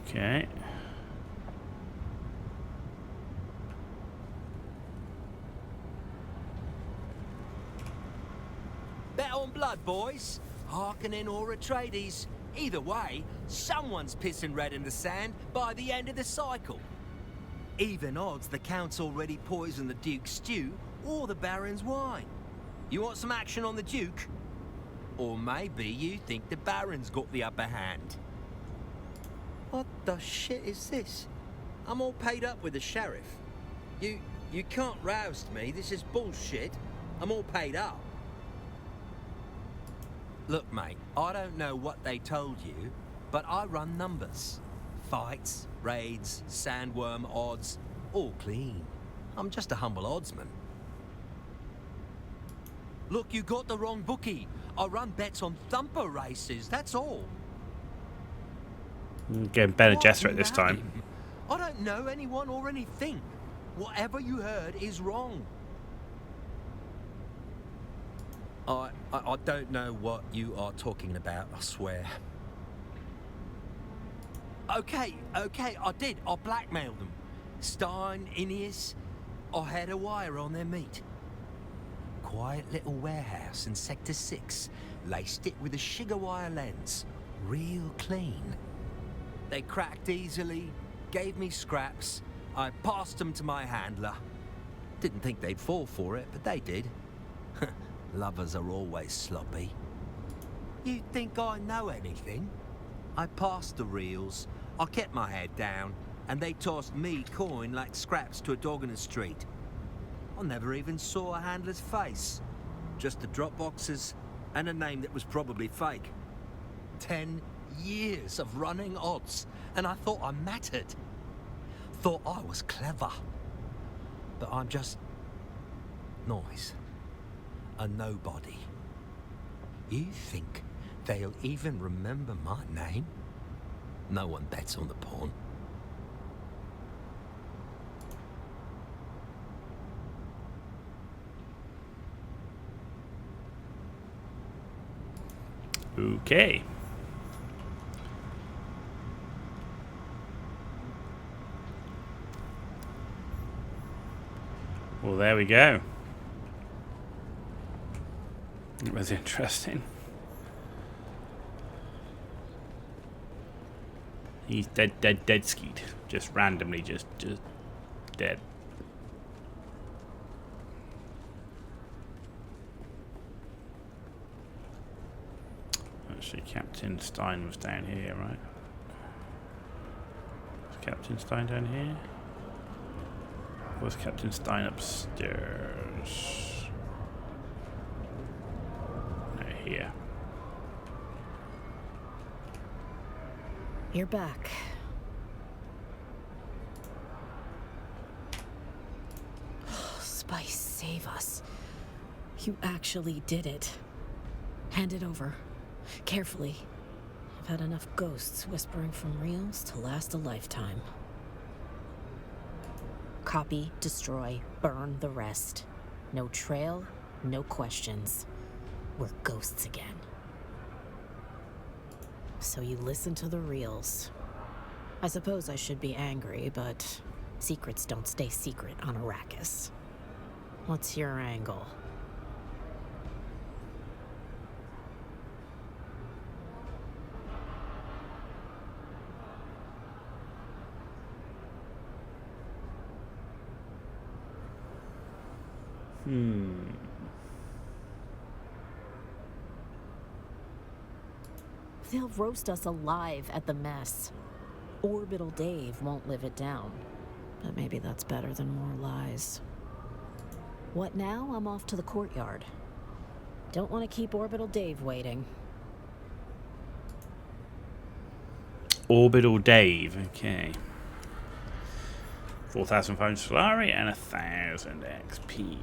Okay. Bet on blood, boys. Harkonnen or Atreides. Either way, someone's pissing red in the sand by the end of the cycle. Even odds the Count's already poisoned the Duke's stew or the Baron's wine. You want some action on the Duke? Or maybe you think the Baron's got the upper hand. What the shit is this? I'm all paid up with the sheriff. You can't roust me. This is bullshit. I'm all paid up. Look, mate, I don't know what they told you, but I run numbers. Fights, raids, sandworm odds, all clean. I'm just a humble oddsman. Look, you got the wrong bookie. I run bets on thumper races, that's all. Getting Bene What's Gesserit this time. him? I don't know anyone or anything. Whatever you heard is wrong. I don't know what you are talking about, I swear. Okay, I did. I blackmailed them. Stein, Ineas, I had a wire on their meat. Quiet little warehouse in Sector 6. Laced it with a sugar wire lens. Real clean. They cracked easily, gave me scraps. I passed them to my handler. Didn't think they'd fall for it, but they did. Lovers are always sloppy. You think I know anything? I passed the reels, I kept my head down, and they tossed me coin like scraps to a dog in the street. I never even saw a handler's face. Just the drop boxes and a name that was probably fake. 10 years of running odds, and I thought I mattered. Thought I was clever. But I'm just noise. A nobody. You think they'll even remember my name? No one bets on the pawn. Okay. Well, there we go. It was interesting. He's dead skeet. Just randomly, just dead. Actually, Captain Stein was down here, right? Was Captain Stein down here? Or was Captain Stein upstairs? Here. You're back. Spice, save us. You actually did it. Hand it over. Carefully. I've had enough ghosts whispering from reels to last a lifetime. Copy, destroy, burn the rest. No trail, no questions. We're ghosts again. So you listen to the reels. I suppose I should be angry, but secrets don't stay secret on Arrakis. What's your angle? They'll roast us alive at the mess. Orbital Dave won't live it down. But maybe that's better than more lies. What now? I'm off to the courtyard. Don't want to keep Orbital Dave waiting. Orbital Dave, okay. 4,500 Solari and 1,000 XP.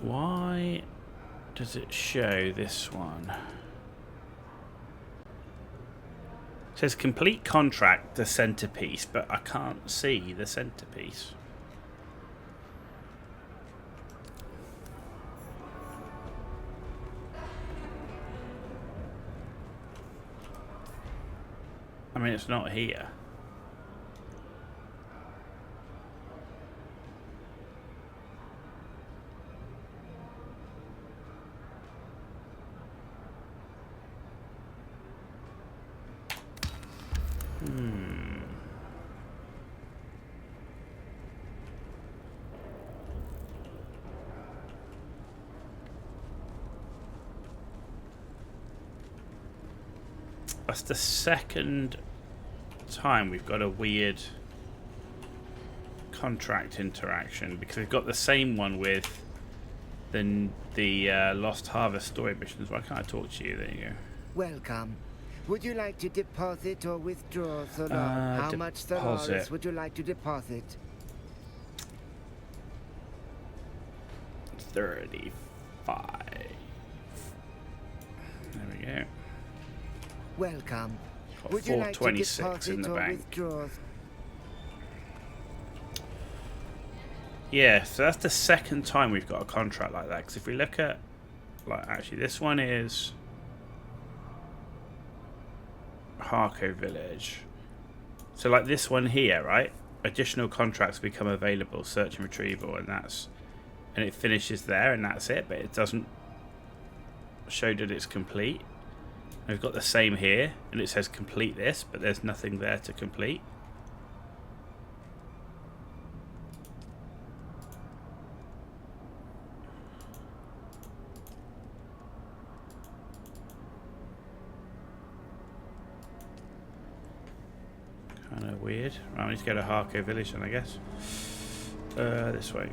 Why does it show this one? It says complete contract, the centerpiece, but I can't see the centerpiece. I mean, it's not here. That's the second time we've got a weird contract interaction, because we've got the same one with the Lost Harvest story missions. Why can't I talk to you? There you go. Welcome. Would you like to deposit or withdraw, Solar? How much Solaris would you like to deposit? 35. There we go. Welcome. Got Would you like to 426 in deposit the or bank. withdraw? Yeah, so that's the second time we've got a contract like that. Because if we look at, like, actually, this one is Harko Village. So, like this one here, right? Additional contracts become available, search and retrieval, and it finishes there, and that's it. But it doesn't show that it's complete. And we've got the same here, and it says complete this, but there's nothing there to complete. Kind of weird. Right, I need to go to Harko Village then, I guess. This way.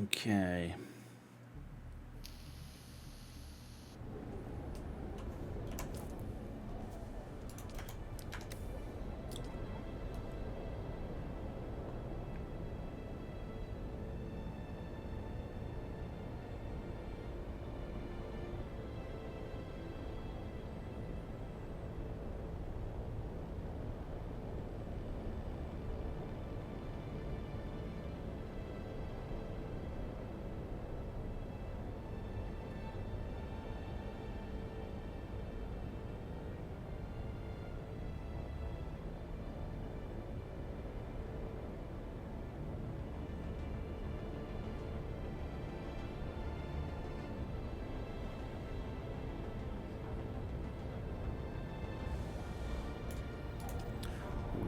Okay.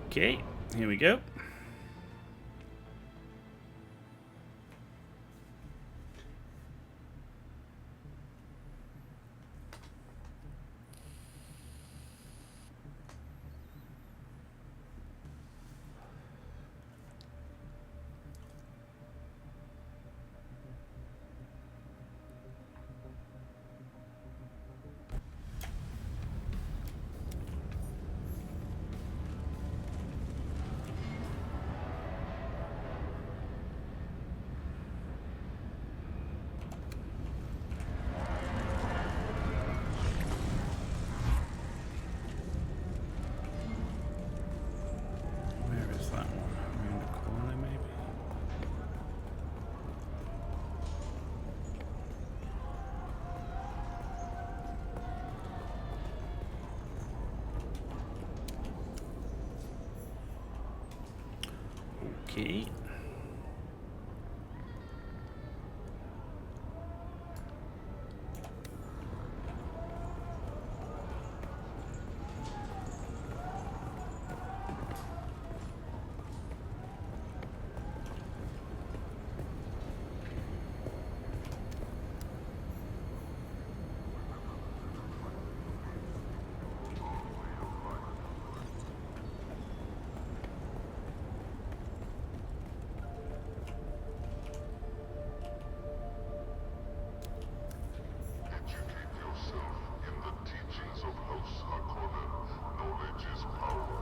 Okay, here we go. Where is that one? Around the corner, maybe? Okay. Educate yourself in the teachings of House Harkonnen. Knowledge is power.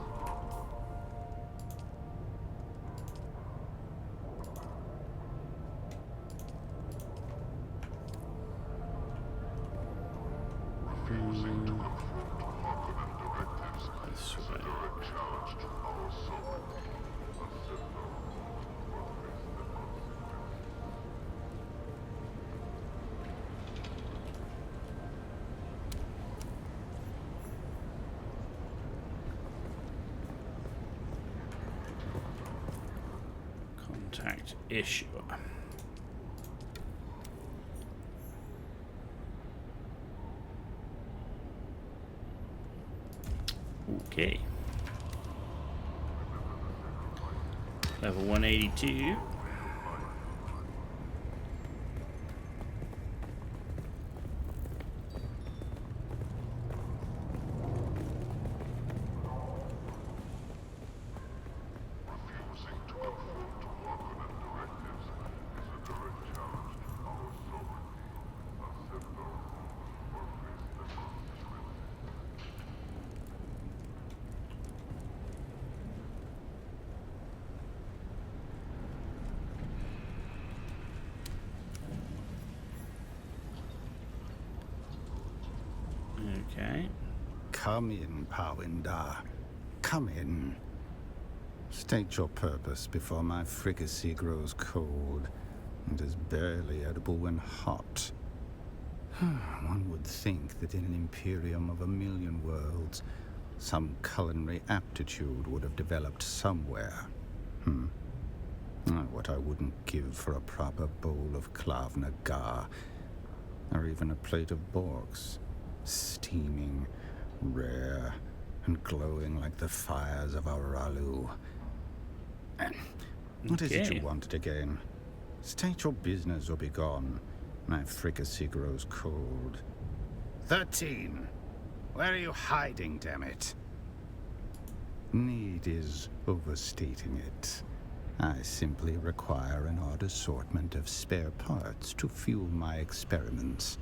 Refusing to conform to Harkonnen This way. Direct challenge to our sovereignty. Accept or face the consequences. Contact issue. Okay. Level 182. Refusing to conform to Harkonnen directives is a direct challenge to our sovereignty. Accept or face the consequences. Okay. Come in, Pawindar. Come in. State your purpose before my fricassee grows cold and is barely edible when hot. One would think that in an imperium of 1,000,000 worlds, some culinary aptitude would have developed somewhere. What I wouldn't give for a proper bowl of Klavna Gar, or even a plate of Borks, steaming, rare, and glowing like the fires of Aralu. What is it you wanted again? State your business or be gone. My fricassee grows cold. 13! Where are you hiding, damn it? Need is overstating it. I simply require an odd assortment of spare parts to fuel my experiments,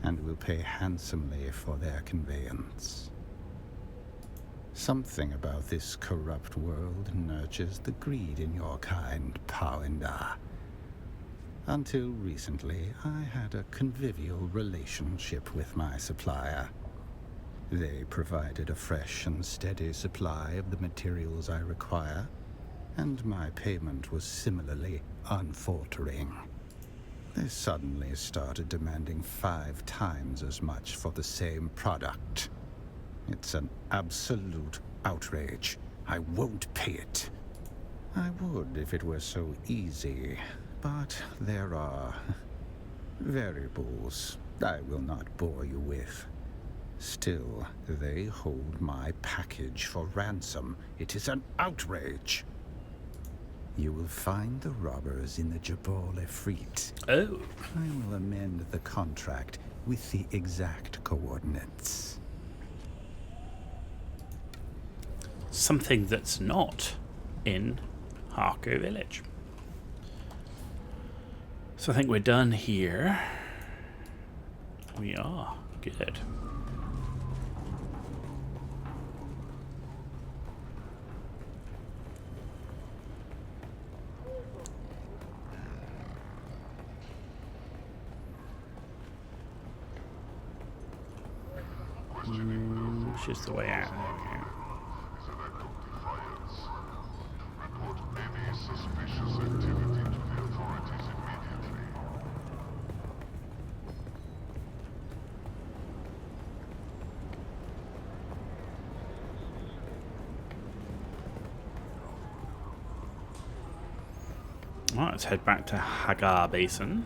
and will pay handsomely for their conveyance. Something about this corrupt world nurtures the greed in your kind, Pawindar. Until recently, I had a convivial relationship with my supplier. They provided a fresh and steady supply of the materials I require, and my payment was similarly unfaltering. They suddenly started demanding 5 times as much for the same product. It's an absolute outrage. I won't pay it. I would if it were so easy, but there are variables I will not bore you with. Still, they hold my package for ransom. It is an outrage. You will find the robbers in the Jabal Efreet. Oh. I will amend the contract with the exact coordinates. Something that's not in Harko Village. So I think we're done here. We are. Good. It's just the way out. There we go. Is an act of defiance. Report any suspicious activity to the authorities immediately. Alright, let's head back to Hagar Basin.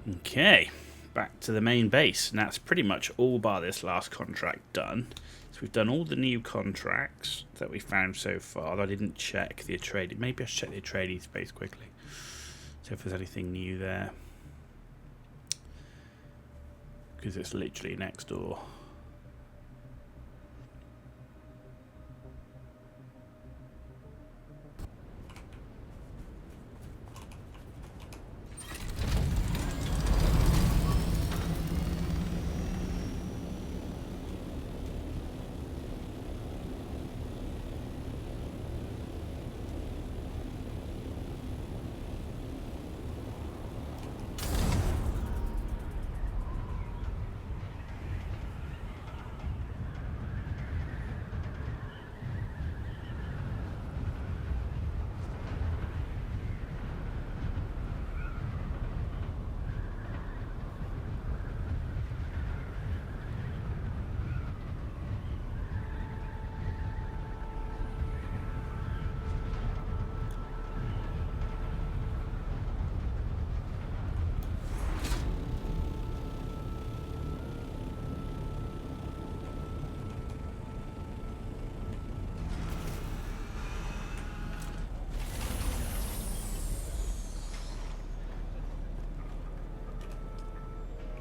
Okay, back to the main base, and that's pretty much all bar this last contract done. So we've done all the new contracts that we found so far. I didn't check the Atreides. Maybe I should check the Atreides base quickly. See if there's anything new there. Because it's literally next door.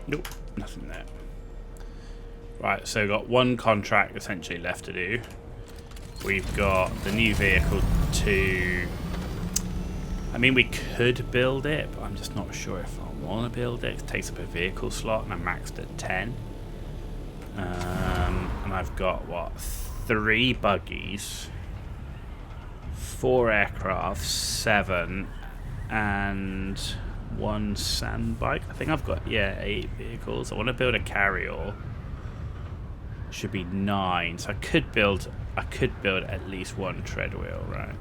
Nope, nothing there. Right, so we've got one contract essentially left to do. We've got the new vehicle to... I mean, we could build it, but I'm just not sure if I want to build it. It takes up a vehicle slot, and I'm maxed at 10. And I've got, what, 3 buggies, 4 aircraft, 7, and 1 sand bike. I think I've got, 8 vehicles. I want to build a carry-all. Should be 9. So I could build at least 1 tread wheel, right?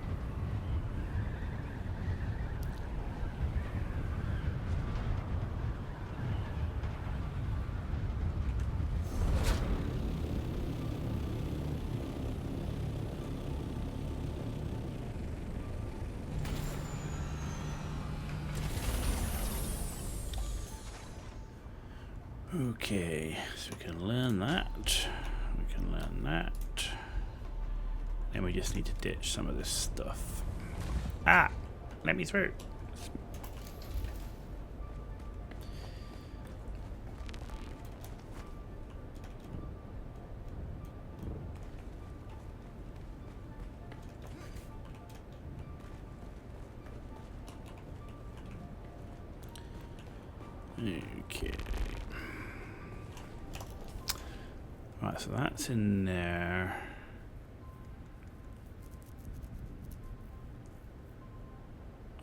Okay, so we can learn that. We can learn that. Then we just need to ditch some of this stuff. Ah! Let me through. Okay. Right, so that's in there.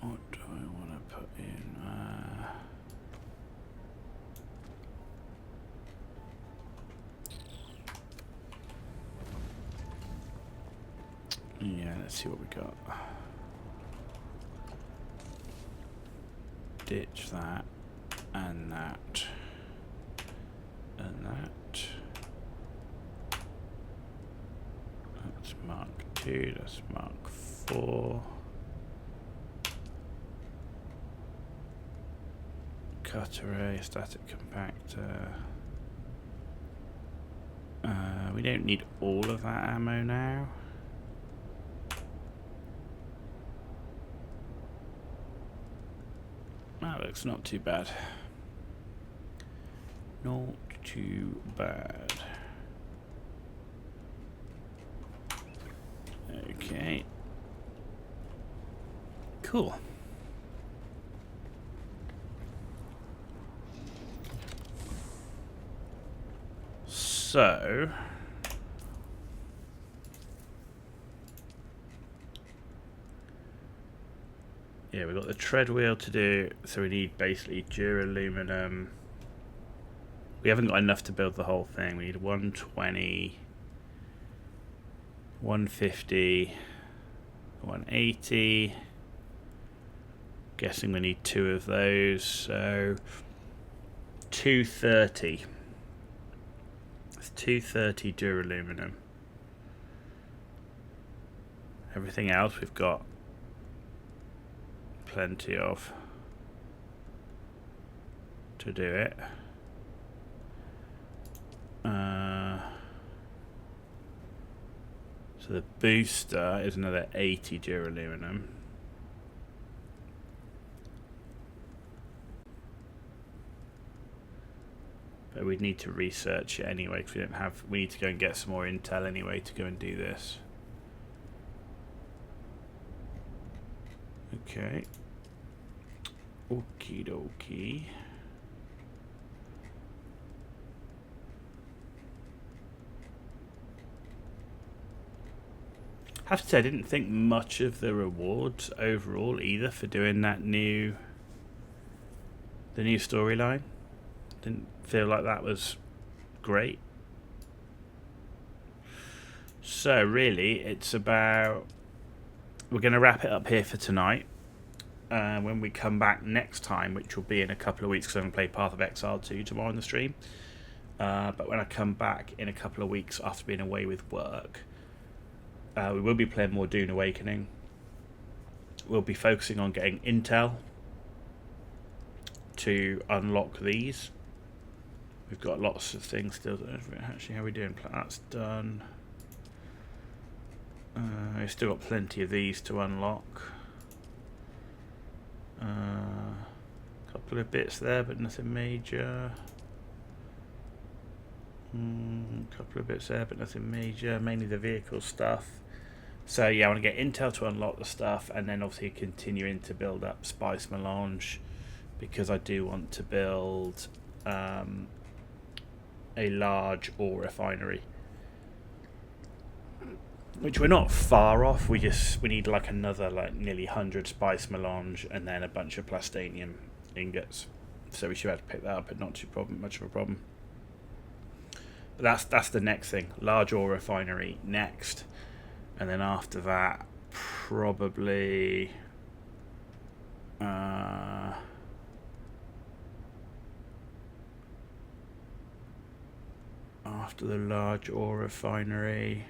What do I want to put in? Yeah, let's see what we got. Ditch that, and that, and that. That's Mark 2, that's Mark 4. Cut array, static compactor. We don't need all of that ammo now. That looks not too bad. Not too bad. Okay. Cool. So yeah, we've got the tread wheel to do, so we need basically duraluminum. We haven't got enough to build the whole thing. We need 120, 150, 180. Guessing we need 2 of those, so 230. It's 230 duraluminum. Everything else we've got plenty of. to do it. So the booster is another 80 duraluminum. But we'd need to research it anyway, because we don't have. We need to go and get some more intel anyway to go and do this. Okay. Okie dokie. I have to say, I didn't think much of the rewards overall either for doing the new storyline. Didn't feel like that was great. So really, it's about, we're going to wrap it up here for tonight. When we come back next time, which will be in a couple of weeks, because I haven't played Path of Exile 2 tomorrow on the stream. But when I come back in a couple of weeks after being away with work, we will be playing more Dune Awakening. We'll be focusing on getting intel to unlock these. We've got lots of things still. Actually, how are we doing? That's done. We've still got plenty of these to unlock. Couple of bits there, but nothing major. Couple of bits there, but nothing major. Mainly the vehicle stuff. So yeah, I want to get intel to unlock the stuff, and then obviously continuing to build up Spice Melange, because I do want to build a large ore refinery, which we're not far off. We need like another nearly 100 Spice Melange and then a bunch of plastanium ingots. So we should have to pick that up, but not too much of a problem. But that's the next thing. Large ore refinery next. And then after that, probably after the large ore refinery,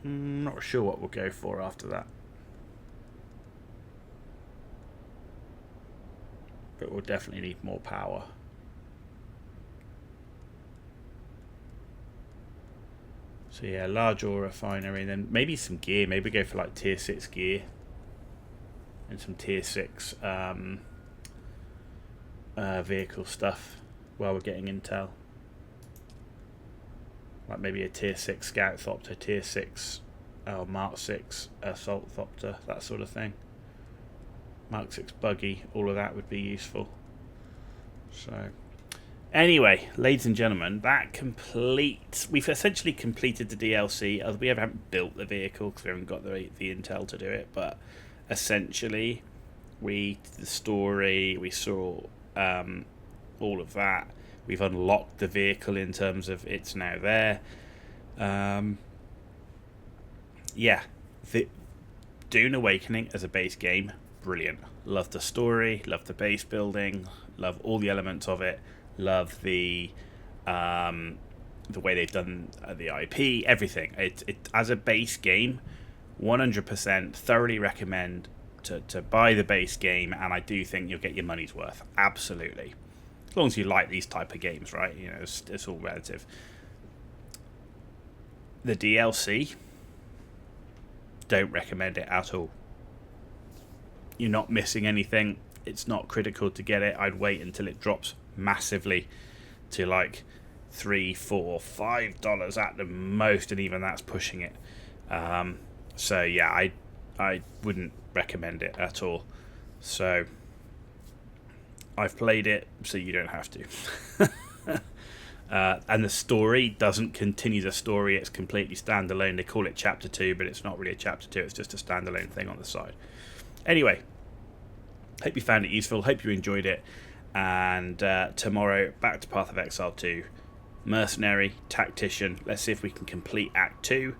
not sure what we'll go for after that. But we'll definitely need more power. So yeah, large ore refinery, then maybe some gear. Maybe go for like tier 6 gear and some tier 6 vehicle stuff while we're getting intel. Like maybe a tier 6 scout thopter, tier 6 Mark 6 assault thopter, that sort of thing. Mark 6 buggy, all of that would be useful. So anyway, ladies and gentlemen, we've essentially completed the DLC. We haven't built the vehicle because we haven't got the intel to do it, but essentially the story, we saw all of that. We've unlocked the vehicle in terms of it's now there. Yeah, the Dune Awakening as a base game, brilliant. Love the story, love the base building, love all the elements of it. Love the way they've done the IP, everything. It as a base game, 100% thoroughly recommend to buy the base game, and I do think you'll get your money's worth. Absolutely, as long as you like these type of games, right? You know, it's all relative. The DLC, don't recommend it at all. You're not missing anything. It's not critical to get it. I'd wait until it drops massively to like $3, $4, $5 at the most, and even that's pushing it. So yeah, I wouldn't recommend it at all. So I've played it, so you don't have to. And the story doesn't continue the story. It's completely standalone. They call it Chapter 2, but it's not really a Chapter 2. It's just a standalone thing on the side. Anyway, hope you found it useful. Hope you enjoyed it. And tomorrow, back to Path of Exile 2. Mercenary, Tactician. Let's see if we can complete Act 2.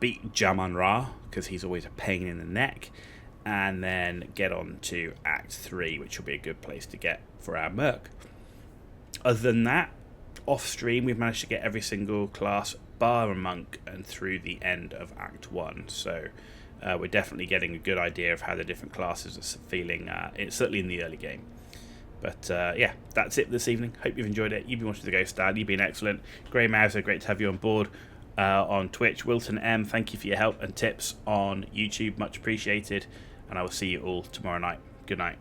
Beat Jaman Ra, because he's always a pain in the neck. And then get on to Act 3, which will be a good place to get for our Merc. Other than that, off stream, we've managed to get every single class, bar a monk, and through the end of Act 1. So we're definitely getting a good idea of how the different classes are feeling, certainly in the early game. But yeah, that's it this evening. Hope you've enjoyed it. You've been watching The Ghost Dad. You've been excellent. Grey Mouser, great to have you on board on Twitch. Wilton M, thank you for your help and tips on YouTube. Much appreciated. And I will see you all tomorrow night. Good night.